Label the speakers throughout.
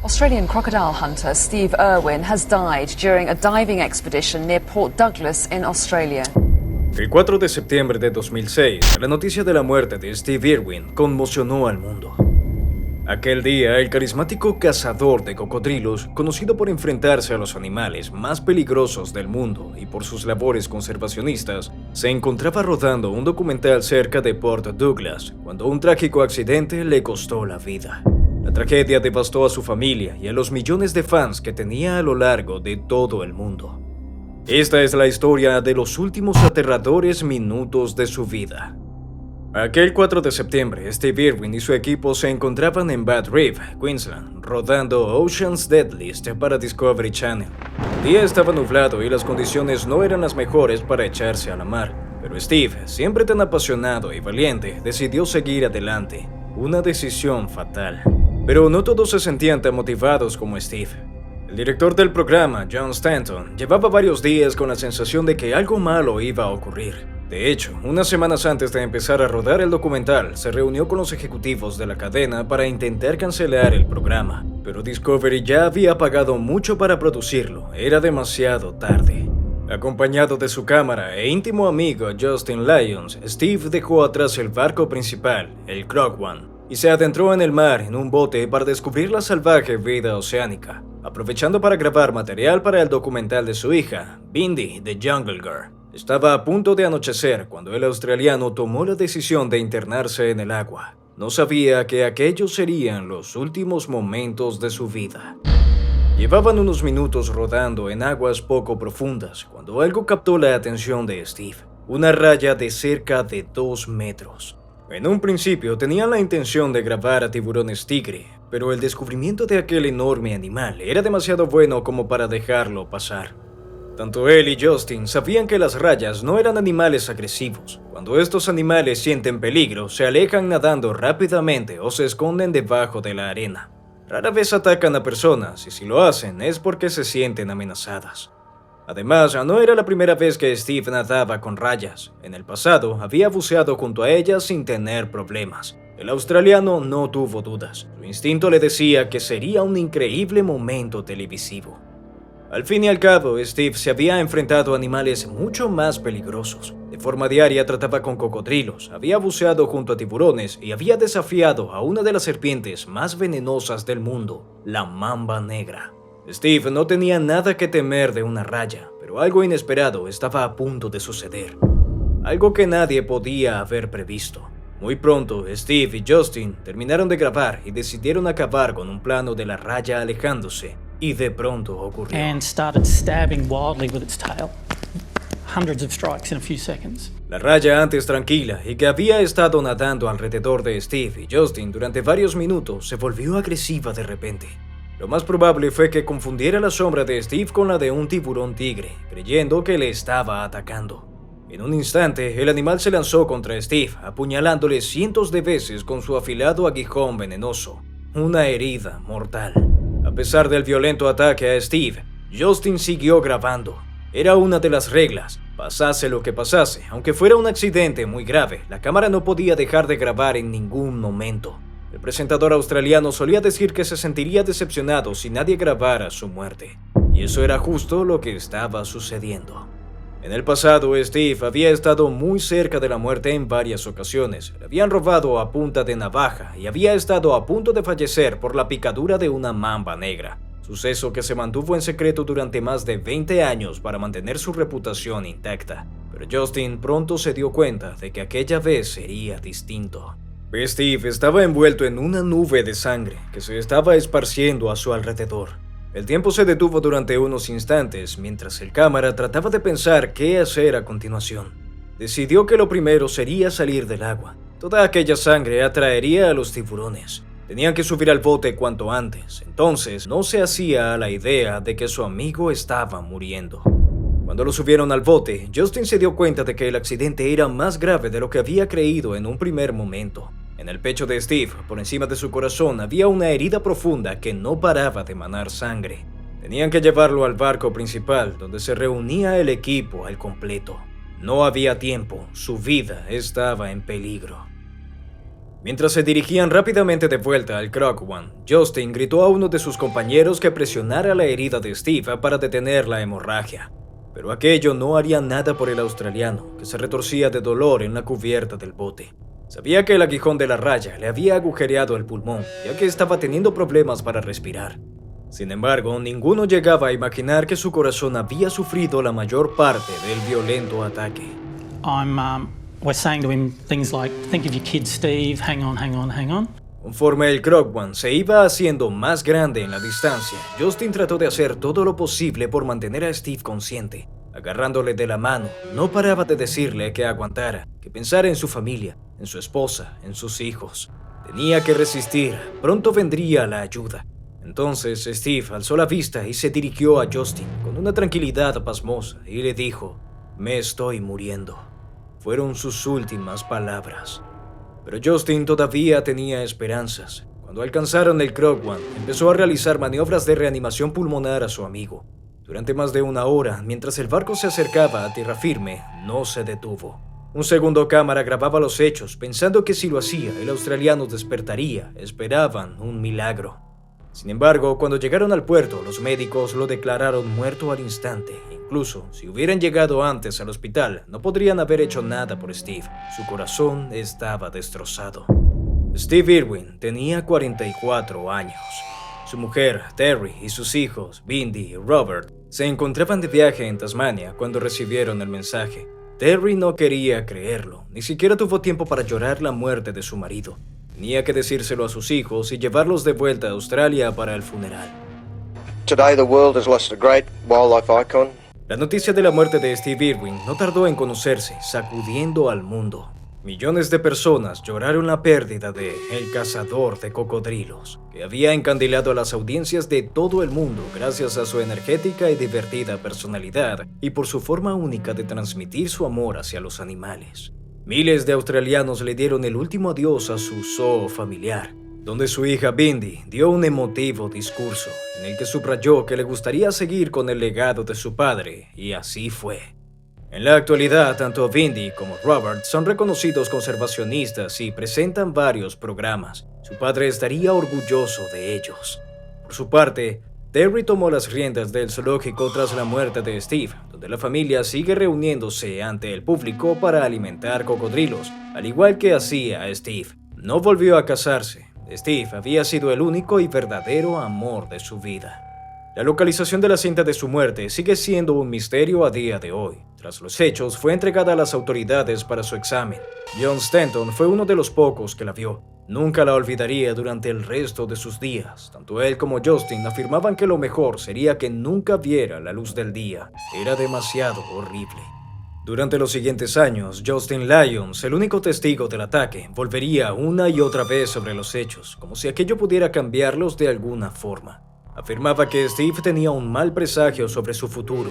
Speaker 1: Australian crocodile hunter Steve Irwin has died during a diving expedition near Port Douglas in Australia.
Speaker 2: El 4 de septiembre de 2006, la noticia de la muerte de Steve Irwin conmocionó al mundo. Aquel día, el carismático cazador de cocodrilos, conocido por enfrentarse a los animales más peligrosos del mundo y por sus labores conservacionistas, se encontraba rodando un documental cerca de Port Douglas, cuando un trágico accidente le costó la vida. La tragedia devastó a su familia y a los millones de fans que tenía a lo largo de todo el mundo. Esta es la historia de los últimos aterradores minutos de su vida. Aquel 4 de septiembre, Steve Irwin y su equipo se encontraban en Bad Reef, Queensland, rodando Ocean's Deadliest para Discovery Channel. El día estaba nublado y las condiciones no eran las mejores para echarse a la mar, pero Steve, siempre tan apasionado y valiente, decidió seguir adelante. Una decisión fatal. Pero no todos se sentían tan motivados como Steve. El director del programa, John Stanton, llevaba varios días con la sensación de que algo malo iba a ocurrir. De hecho, unas semanas antes de empezar a rodar el documental, se reunió con los ejecutivos de la cadena para intentar cancelar el programa. Pero Discovery ya había pagado mucho para producirlo, era demasiado tarde. Acompañado de su cámara e íntimo amigo Justin Lyons, Steve dejó atrás el barco principal, el Croc One, y se adentró en el mar en un bote para descubrir la salvaje vida oceánica, aprovechando para grabar material para el documental de su hija, Bindi, The Jungle Girl. Estaba a punto de anochecer cuando el australiano tomó la decisión de internarse en el agua. No sabía que aquellos serían los últimos momentos de su vida. Llevaban unos minutos rodando en aguas poco profundas cuando algo captó la atención de Steve. Una raya de cerca de 2 metros. En un principio tenían la intención de grabar a tiburones tigre, pero el descubrimiento de aquel enorme animal era demasiado bueno como para dejarlo pasar. Tanto él y Justin sabían que las rayas no eran animales agresivos. Cuando estos animales sienten peligro, se alejan nadando rápidamente o se esconden debajo de la arena. Rara vez atacan a personas y si lo hacen es porque se sienten amenazadas. Además, no era la primera vez que Steve nadaba con rayas. En el pasado, había buceado junto a ellas sin tener problemas. El australiano no tuvo dudas. Su instinto le decía que sería un increíble momento televisivo. Al fin y al cabo, Steve se había enfrentado a animales mucho más peligrosos. De forma diaria trataba con cocodrilos, había buceado junto a tiburones y había desafiado a una de las serpientes más venenosas del mundo, la mamba negra. Steve no tenía nada que temer de una raya, pero algo inesperado estaba a punto de suceder. Algo que nadie podía haber previsto. Muy pronto, Steve y Justin terminaron de grabar y decidieron acabar con un plano de la raya alejándose. Y de pronto ocurrió.
Speaker 3: And started stabbing wildly with its tail. Hundreds of strikes in a few seconds.
Speaker 2: La raya, antes tranquila y que había estado nadando alrededor de Steve y Justin durante varios minutos, se volvió agresiva de repente. Lo más probable fue que confundiera la sombra de Steve con la de un tiburón tigre, creyendo que le estaba atacando. En un instante, el animal se lanzó contra Steve, apuñalándole cientos de veces con su afilado aguijón venenoso. Una herida mortal. A pesar del violento ataque a Steve, Justin siguió grabando. Era una de las reglas. Pasase lo que pasase, aunque fuera un accidente muy grave, la cámara no podía dejar de grabar en ningún momento. El presentador australiano solía decir que se sentiría decepcionado si nadie grabara su muerte. Y eso era justo lo que estaba sucediendo. En el pasado, Steve había estado muy cerca de la muerte en varias ocasiones. Le habían robado a punta de navaja y había estado a punto de fallecer por la picadura de una mamba negra. Suceso que se mantuvo en secreto durante más de 20 años para mantener su reputación intacta. Pero Justin pronto se dio cuenta de que aquella vez sería distinto. Steve estaba envuelto en una nube de sangre que se estaba esparciendo a su alrededor. El tiempo se detuvo durante unos instantes mientras el cámara trataba de pensar qué hacer a continuación. Decidió que lo primero sería salir del agua. Toda aquella sangre atraería a los tiburones. Tenían que subir al bote cuanto antes, entonces no se hacía a la idea de que su amigo estaba muriendo. Cuando lo subieron al bote, Justin se dio cuenta de que el accidente era más grave de lo que había creído en un primer momento. En el pecho de Steve, por encima de su corazón, había una herida profunda que no paraba de manar sangre. Tenían que llevarlo al barco principal, donde se reunía el equipo al completo. No había tiempo, su vida estaba en peligro. Mientras se dirigían rápidamente de vuelta al Krog One, Justin gritó a uno de sus compañeros que presionara la herida de Steve para detener la hemorragia. Pero aquello no haría nada por el australiano, que se retorcía de dolor en la cubierta del bote. Sabía que el aguijón de la raya le había agujereado el pulmón, ya que estaba teniendo problemas para respirar. Sin embargo, ninguno llegaba a imaginar que su corazón había sufrido la mayor parte del violento ataque.
Speaker 3: We're saying to him things like, think of your kid, Steve, hang on, hang on, hang on.
Speaker 2: Conforme el Krog One se iba haciendo más grande en la distancia, Justin trató de hacer todo lo posible por mantener a Steve consciente. Agarrándole de la mano, no paraba de decirle que aguantara, que pensara en su familia, en su esposa, en sus hijos. Tenía que resistir, pronto vendría la ayuda. Entonces Steve alzó la vista y se dirigió a Justin con una tranquilidad pasmosa y le dijo, «Me estoy muriendo». Fueron sus últimas palabras. Pero Justin todavía tenía esperanzas. Cuando alcanzaron el Krog One, empezó a realizar maniobras de reanimación pulmonar a su amigo. Durante más de una hora, mientras el barco se acercaba a tierra firme, no se detuvo. Un segundo cámara grababa los hechos, pensando que si lo hacía, el australiano despertaría. Esperaban un milagro. Sin embargo, cuando llegaron al puerto, los médicos lo declararon muerto al instante. Incluso si hubieran llegado antes al hospital, no podrían haber hecho nada por Steve. Su corazón estaba destrozado. Steve Irwin tenía 44 años. Su mujer, Terry, y sus hijos, Bindi y Robert, se encontraban de viaje en Tasmania cuando recibieron el mensaje. Terry no quería creerlo, ni siquiera tuvo tiempo para llorar la muerte de su marido. Tenía que decírselo a sus hijos y llevarlos de vuelta a Australia para el funeral.
Speaker 4: Today the world has lost a great wildlife icon.
Speaker 2: La noticia de la muerte de Steve Irwin no tardó en conocerse, sacudiendo al mundo. Millones de personas lloraron la pérdida de El Cazador de Cocodrilos, que había encandilado a las audiencias de todo el mundo gracias a su energética y divertida personalidad y por su forma única de transmitir su amor hacia los animales. Miles de australianos le dieron el último adiós a su zoo familiar, donde su hija Bindi dio un emotivo discurso en el que subrayó que le gustaría seguir con el legado de su padre, y así fue. En la actualidad, tanto Bindi como Robert son reconocidos conservacionistas y presentan varios programas. Su padre estaría orgulloso de ellos. Por su parte, Terry tomó las riendas del zoológico tras la muerte de Steve, donde la familia sigue reuniéndose ante el público para alimentar cocodrilos, al igual que hacía Steve. No volvió a casarse. Steve había sido el único y verdadero amor de su vida. La localización de la cinta de su muerte sigue siendo un misterio a día de hoy. Tras los hechos, fue entregada a las autoridades para su examen. John Stanton fue uno de los pocos que la vio. Nunca la olvidaría durante el resto de sus días. Tanto él como Justin afirmaban que lo mejor sería que nunca viera la luz del día. Era demasiado horrible. Durante los siguientes años, Justin Lyons, el único testigo del ataque, volvería una y otra vez sobre los hechos, como si aquello pudiera cambiarlos de alguna forma. Afirmaba que Steve tenía un mal presagio sobre su futuro.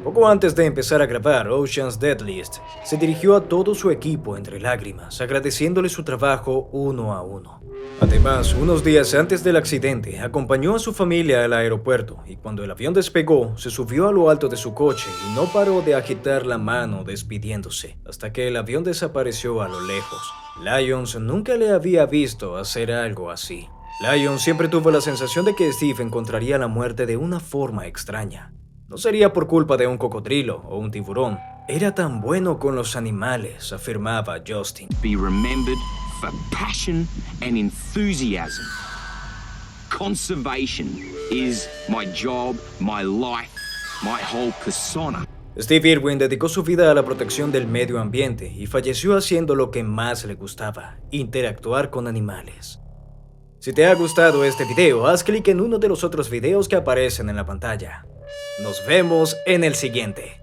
Speaker 2: Poco antes de empezar a grabar Ocean's Deadliest, se dirigió a todo su equipo entre lágrimas, agradeciéndole su trabajo uno a uno. Además, unos días antes del accidente, acompañó a su familia al aeropuerto y cuando el avión despegó, se subió a lo alto de su coche y no paró de agitar la mano despidiéndose, hasta que el avión desapareció a lo lejos. Lyons nunca le había visto hacer algo así. Lyons siempre tuvo la sensación de que Steve encontraría la muerte de una forma extraña. No sería por culpa de un cocodrilo o un tiburón. Era tan bueno con los animales, afirmaba Justin.
Speaker 5: Be remembered for passion and enthusiasm. Conservation is my job, my life, my whole persona.
Speaker 2: Steve Irwin dedicó su vida a la protección del medio ambiente y falleció haciendo lo que más le gustaba, interactuar con animales. Si te ha gustado este video, haz clic en uno de los otros videos que aparecen en la pantalla. Nos vemos en el siguiente.